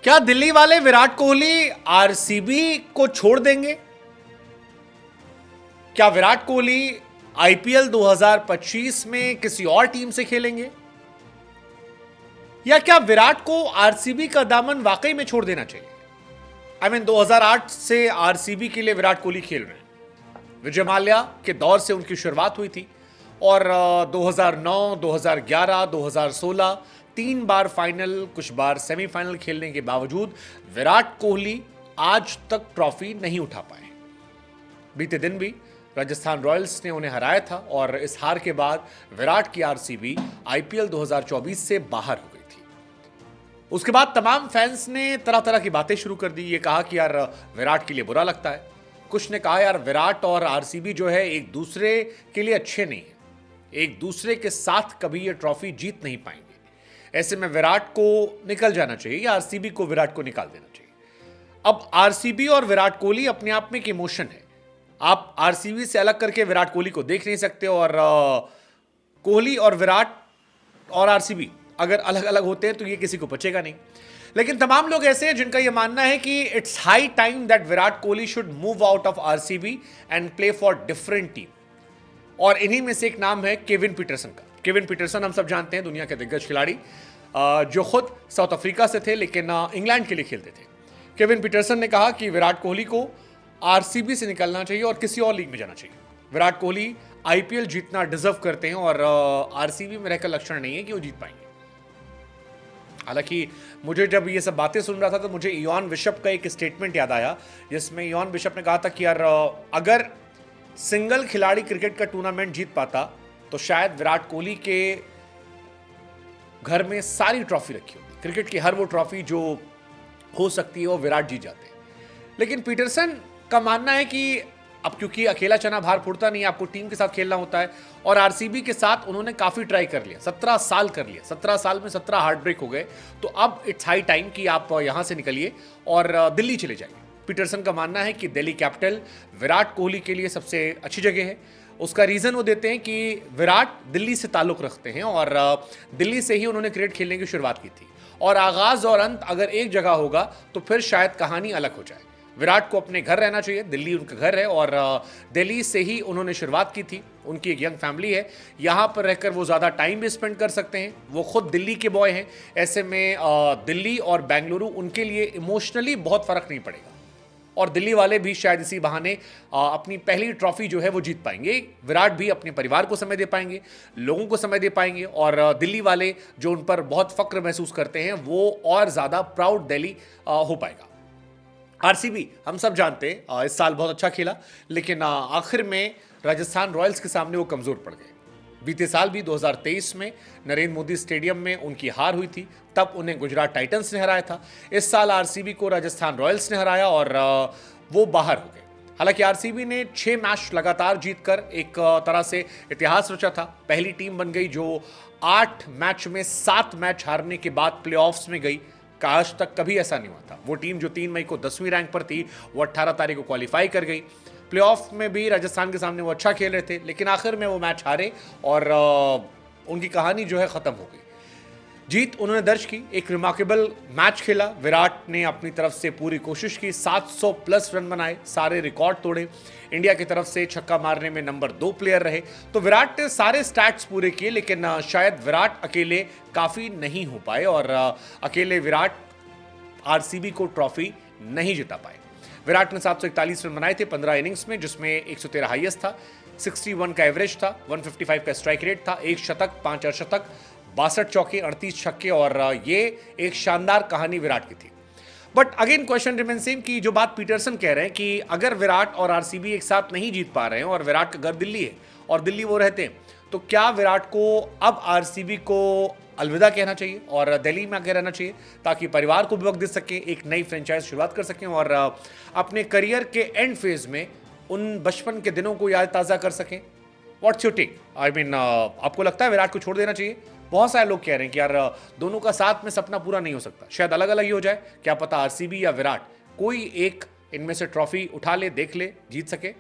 क्या दिल्ली वाले विराट कोहली आरसीबी को छोड़ देंगे? क्या विराट कोहली आईपीएल 2025 में किसी और टीम से खेलेंगे? या क्या विराट को आरसीबी का दामन वाकई में छोड़ देना चाहिए? 2008 से आरसीबी के लिए विराट कोहली खेल रहे हैं। विजय माल्या के दौर से उनकी शुरुआत हुई थी और 2009, 2011, 2016 3 बार फाइनल, कुछ बार सेमीफाइनल खेलने के बावजूद विराट कोहली आज तक ट्रॉफी नहीं उठा पाए। बीते दिन भी राजस्थान रॉयल्स ने उन्हें हराया था और इस हार के बाद विराट की आरसीबी आईपीएल 2024 से बाहर हो गई थी। उसके बाद तमाम फैंस ने तरह तरह की बातें शुरू कर दी। ये कहा कि यार विराट के लिए बुरा लगता है, कुछ ने कहा यार विराट और आरसीबी जो है एक दूसरे के लिए अच्छे नहीं है, एक दूसरे के साथ कभी ये ट्रॉफी जीत नहीं पाएंगे, ऐसे में विराट को निकल जाना चाहिए या आरसीबी को विराट को निकाल देना चाहिए। अब आरसीबी और विराट कोहली अपने आप में एक इमोशन है। आप आरसीबी से अलग करके विराट कोहली को देख नहीं सकते और कोहली और विराट और आरसीबी अगर अलग अलग होते हैं तो ये किसी को बचेगा नहीं। लेकिन तमाम लोग ऐसे हैं जिनका यह मानना है कि it's high time that Virat Kohli should move out of RCB and play for different team. और इन्हीं में से एक नाम है केविन पीटरसन का। केविन पीटरसन हम सब जानते हैं, दुनिया के दिग्गज खिलाड़ी जो खुद साउथ अफ्रीका से थे लेकिन इंग्लैंड के लिए खेलते थे। केविन पीटरसन ने कहा कि विराट कोहली को आरसीबी से निकलना चाहिए और किसी और लीग में जाना चाहिए। विराट कोहली आईपीएल जीतना डिजर्व करते हैं और आरसीबी में रहकर लक्षण नहीं है कि वो जीत पाएंगे। हालांकि मुझे जब ये सब बातें सुन रहा था तो मुझे इयान बिशप का एक स्टेटमेंट याद आया, जिसमें इयान बिशप ने कहा था कि यार अगर सिंगल खिलाड़ी क्रिकेट का टूर्नामेंट जीत पाता तो शायद विराट कोहली के घर में सारी ट्रॉफी रखी होती, क्रिकेट की हर वो ट्रॉफी जो हो सकती है वो विराट जीत जाते। लेकिन पीटरसन का मानना है कि अब क्योंकि अकेला चना बाहर फूटता नहीं, आपको टीम के साथ खेलना होता है और आरसीबी के साथ उन्होंने काफी ट्राई कर लिया, 17 साल कर लिया, 17 साल में 17 हार्ट ब्रेक हो गए, तो अब इट्स हाई टाइम कि आप यहां से निकलिए और दिल्ली चले जाइए। पीटरसन का मानना है कि दिल्ली कैपिटल विराट कोहली के लिए सबसे अच्छी जगह है। उसका रीजन वो देते हैं कि विराट दिल्ली से ताल्लुक रखते हैं और दिल्ली से ही उन्होंने क्रिकेट खेलने की शुरुआत की थी और आगाज और अंत अगर एक जगह होगा तो फिर शायद कहानी अलग हो जाए। विराट को अपने घर रहना चाहिए, दिल्ली उनका घर है और दिल्ली से ही उन्होंने शुरुआत की थी। उनकी एक यंग फैमिली है, यहाँ पर रहकर वो ज़्यादा टाइम भी स्पेंड कर सकते हैं। वो खुद दिल्ली के बॉय हैं, ऐसे में दिल्ली और बेंगलुरु उनके लिए इमोशनली बहुत फ़र्क नहीं पड़ेगा और दिल्ली वाले भी शायद इसी बहाने अपनी पहली ट्रॉफी जो है वो जीत पाएंगे। विराट भी अपने परिवार को समय दे पाएंगे, लोगों को समय दे पाएंगे और दिल्ली वाले जो उन पर बहुत फक्र महसूस करते हैं वो और ज़्यादा प्राउड दिल्ली हो पाएगा। आरसीबी हम सब जानते हैं इस साल बहुत अच्छा खेला लेकिन आखिर में राजस्थान रॉयल्स के सामने वो कमज़ोर पड़ गए। बीते साल भी 2023 में नरेंद्र मोदी स्टेडियम में उनकी हार हुई थी, तब उन्हें गुजरात टाइटंस ने हराया था। इस साल आरसीबी को राजस्थान रॉयल्स ने हराया और वो बाहर हो गए। हालांकि आरसीबी ने 6 मैच लगातार जीतकर एक तरह से इतिहास रचा था। पहली टीम बन गई जो 8 मैच में 7 मैच हारने के बाद प्लेऑफ्स में गई। आज तक कभी ऐसा नहीं हुआ था। वो टीम जो 3 मई को 10वीं रैंक पर थी वो 18 तारीख को क्वालिफाई कर गई। प्लेऑफ में भी राजस्थान के सामने वो अच्छा खेल रहे थे लेकिन आखिर में वो मैच हारे और उनकी कहानी जो है ख़त्म हो गई। जीत उन्होंने दर्ज की, एक रिमार्केबल मैच खेला। विराट ने अपनी तरफ से पूरी कोशिश की, 700 प्लस रन बनाए, सारे रिकॉर्ड तोड़े। इंडिया की तरफ से छक्का मारने में नंबर 2 प्लेयर रहे। तो विराट ने सारे स्टैट्स पूरे किए लेकिन शायद विराट अकेले काफ़ी नहीं हो पाए और अकेले विराट आरसीबी को ट्रॉफी नहीं जिता पाए। विराट ने 741 रन बनाए थे 15 इनिंग्स में, जिसमें 113 हाईएस्ट था, 61 का एवरेज था, 155 का स्ट्राइक रेट था, 1 शतक, 5 अर्धशतक, 62 चौके, 38 छक्के और ये एक शानदार कहानी विराट की थी। But again question remain same कि जो बात पीटरसन कह रहे हैं कि अगर विराट और आरसीबी एक साथ नहीं जीत पा रहे हैं और विराट का घर दिल्ली है और दिल्ली वो रहते हैं, तो क्या विराट को अब आरसीबी को अलविदा कहना चाहिए और दिल्ली में आके रहना चाहिए ताकि परिवार को भी वक्त दे सकें, एक नई फ्रेंचाइज शुरुआत कर सकें और अपने करियर के एंड फेज में उन बचपन के दिनों को याद ताज़ा कर सकें? What's your take? आपको लगता है विराट को छोड़ देना चाहिए? बहुत सारे लोग कह रहे हैं कि यार दोनों का साथ में सपना पूरा नहीं हो सकता, शायद अलग अलग ही हो जाए, क्या पता आरसीबी या विराट कोई एक इनमें से ट्रॉफी उठा ले, देख ले, जीत सके।